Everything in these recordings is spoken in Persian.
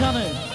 جانه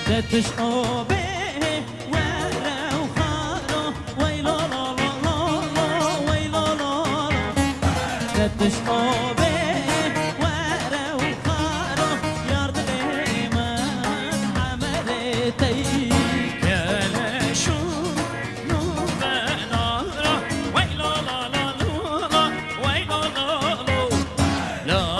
تتش أوبي ورا وخارو ويلو لا لا لا لا ويلو لا لا تتش أوبي ورا وخارو يارد الإيمان عملتي يا شو نوبنا ويلو لا لا لا ويلو لا لا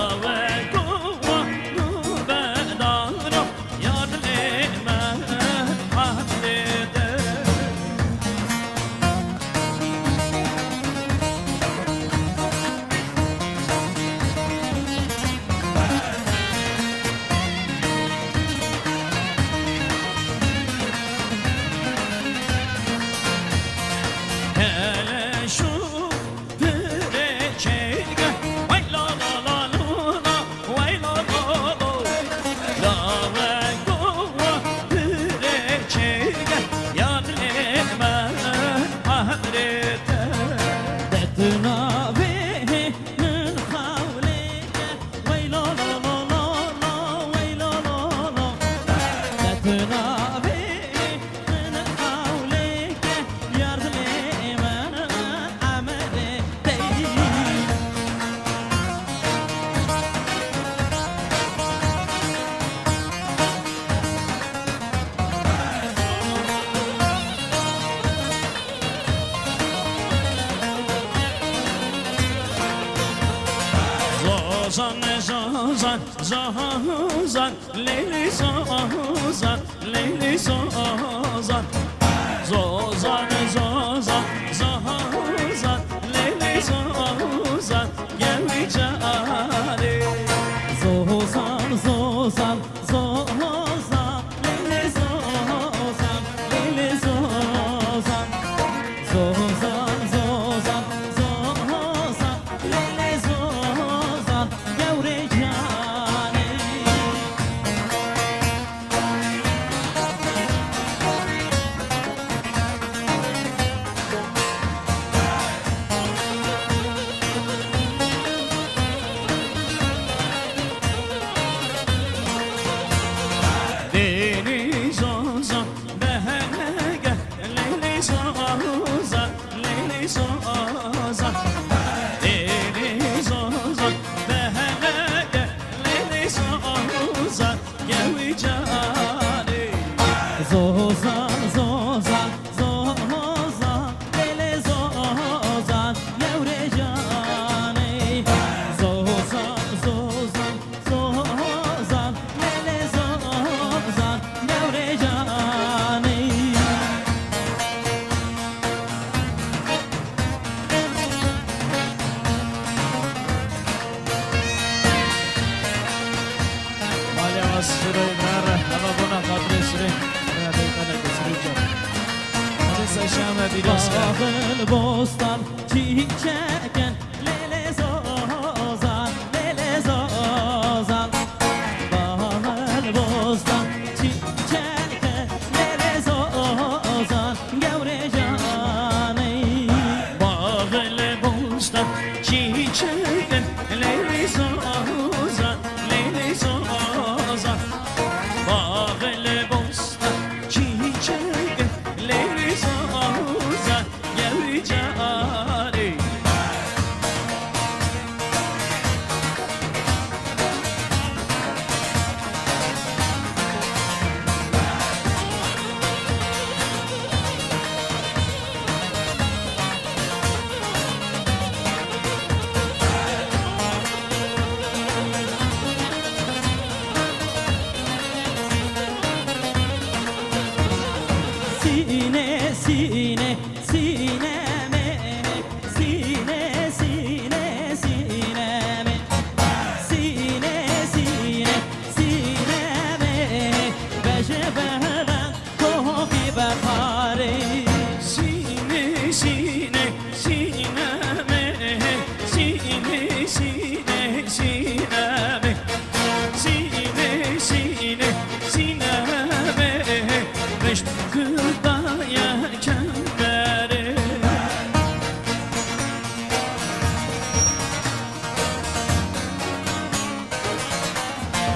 زازان لیلی زازان لیلی زازان زازان زازان زازان لیلی زازان گوی جاری زازان زازان زازان لیلی زازان لیلی زازان زازان زازان زازان لیلی زازان گوی زوزان زوزان زوزان لیلی زوزان یوری جانی زوزان زوزان زوزان لیلی زوزان یوری جانی مالی واسفیروی نره اما بنا قدر شری باغ بستان چیچکن لیلی زازان لیلی زازان باغ بستان چیچکن لیلی زازان گوری جانی باغ بستان چیچکن لیلی زازان لیلی زازان باغ بستان چیچکن لیلی زازان گوری جانی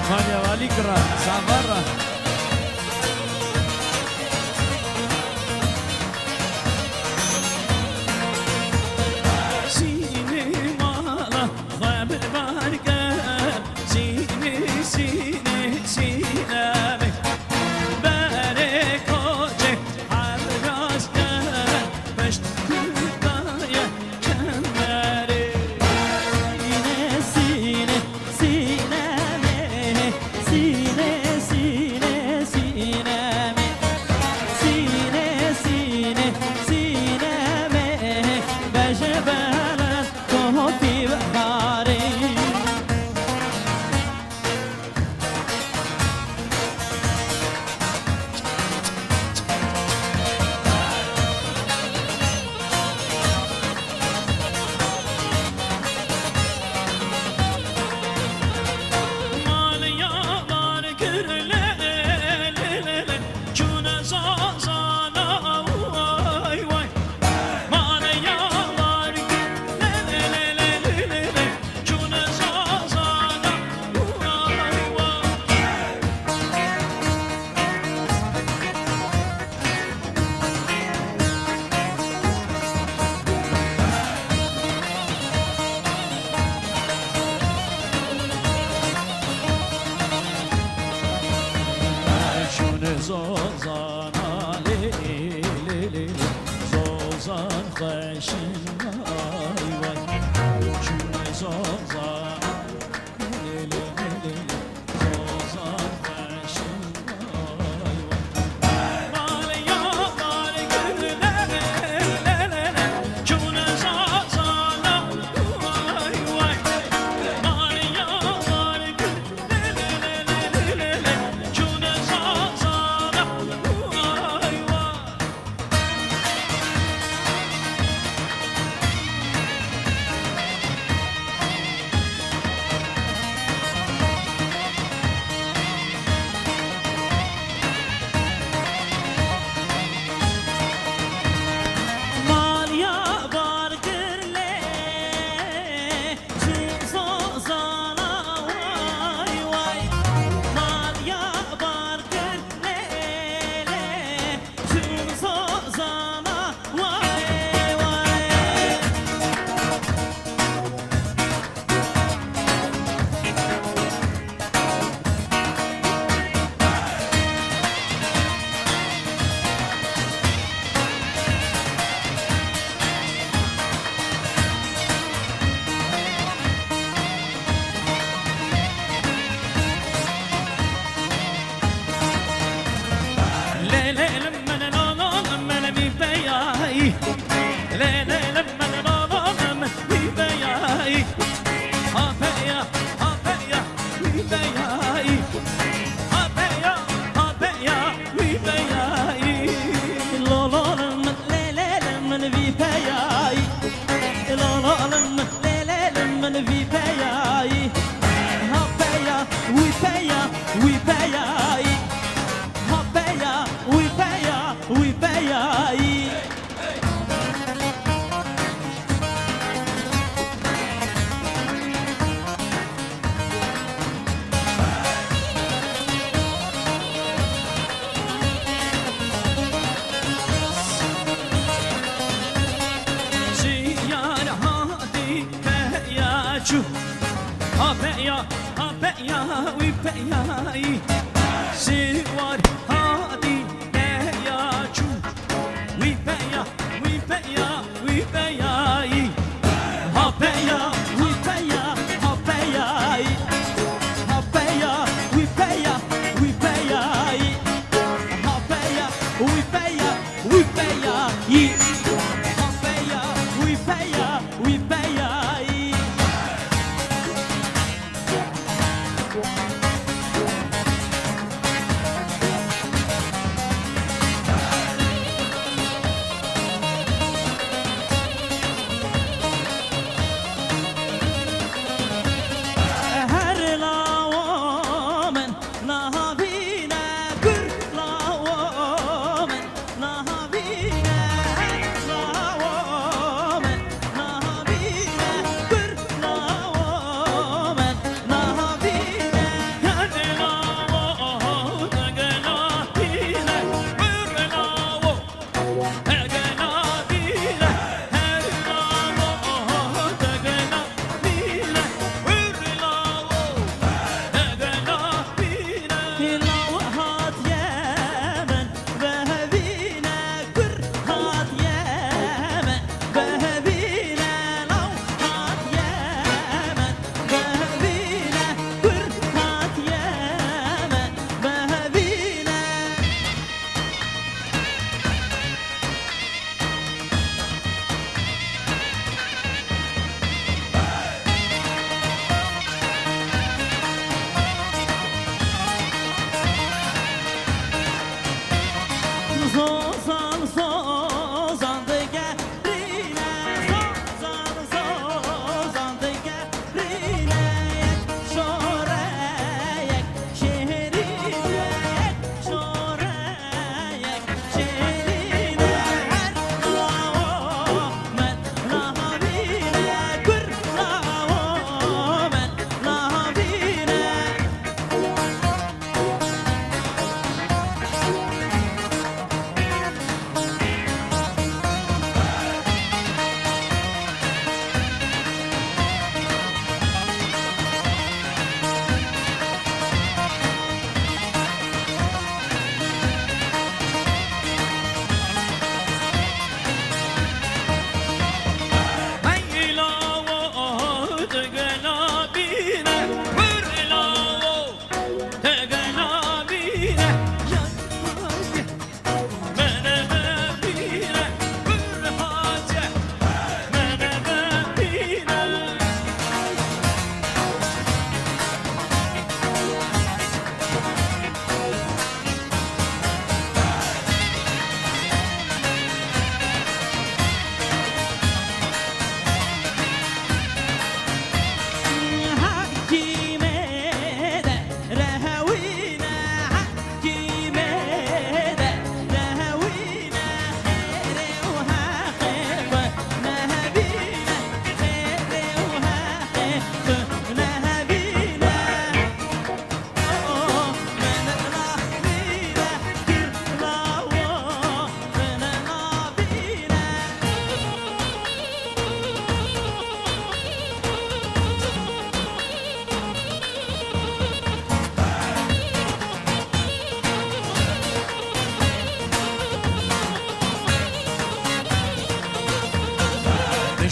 Mania Valikra, Savarra.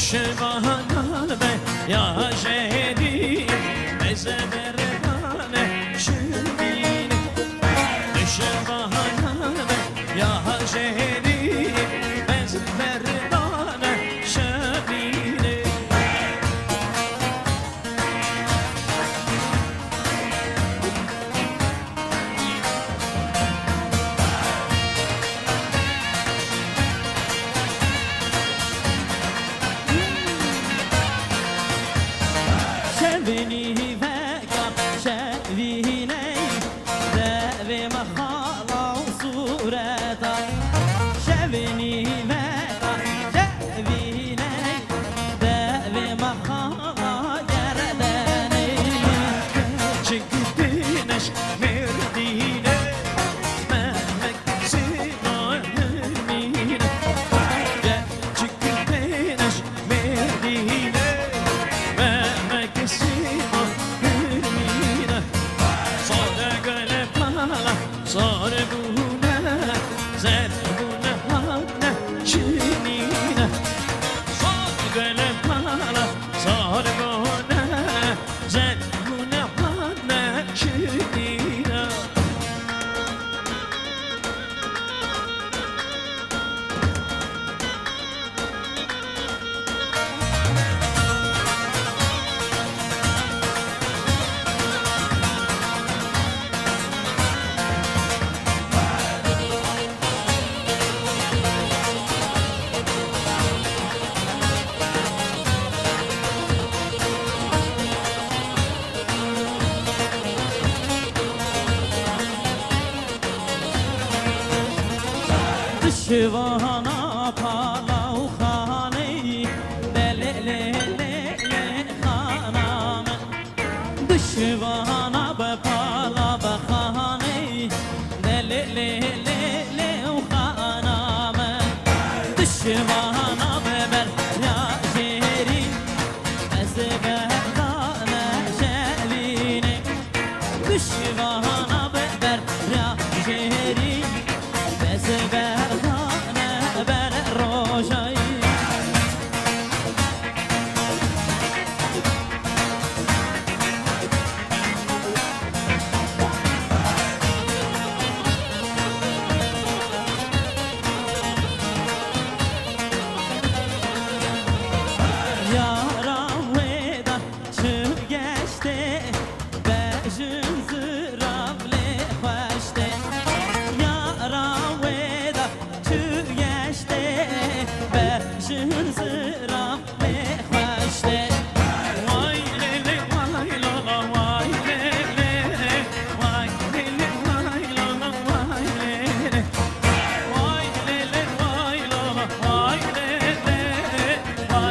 düşmanlar be ya şehri Meze bervane şirin düşmanlar be ya şehri Meze bervane şirin شبني فاكر شبيني ذابي مخالا وصورتا شبني فاكر شبيني ذابي مخالا جرداني Çektiğiniz merdine Mehmet Simon'ine Çektiğiniz merdine Mehmet Simon'ine Sonra göle pala Sonra buna Zerbuna hatne Çinine Sonra göle pala Sonra buna Zerbuna hatne Çinine دشوانا پالاو خانه دلله خانام دشوانا بپالا بخانه دلله خانام دشوانا ببر یا شهری از بهدانه شلینه دشوانا ببر یا شهری از بهدانه بر روشایی Yaram veda çı geçti Bejin zıravle hoşte Yaram veda çı geçti Bejin zıravle hoşte Vay lele vay lala vay lele Vay lele vay lala vay lele Vay lele vay lala vay lele Vay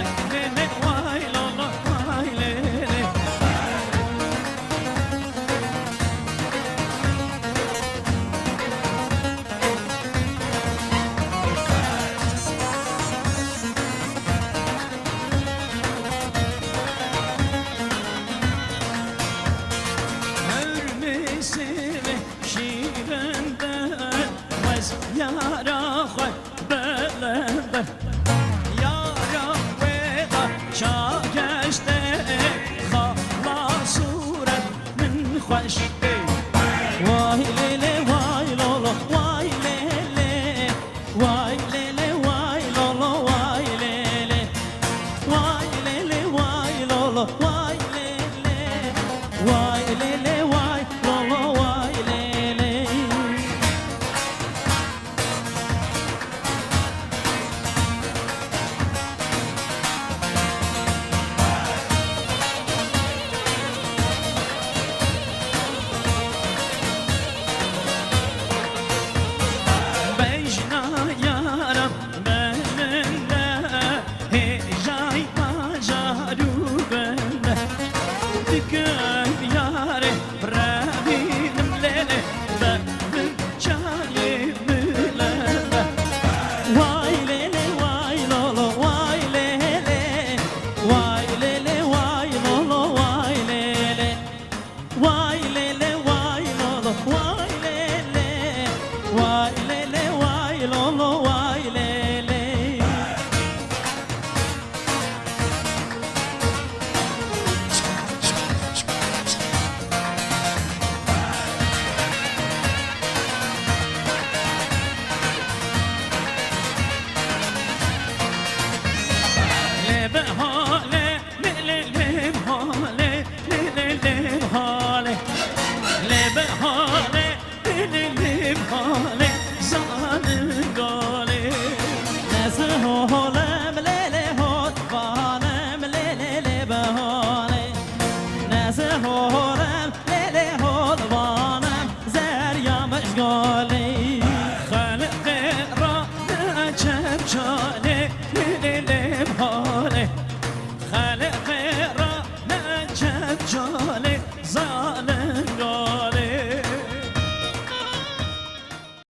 lele vay lala vay lele Hürmesine şiirinden Vaz yara khoy belenden Yara veda şageşte Khala suret min khoşte Vay lele vay lolo vay lele Vay lele vay lolo vay lele Vay lele vay lolo vay lele Vay lele vay lolo vay lele Bejna yaram benimle Hecay pajaru bende Dikkat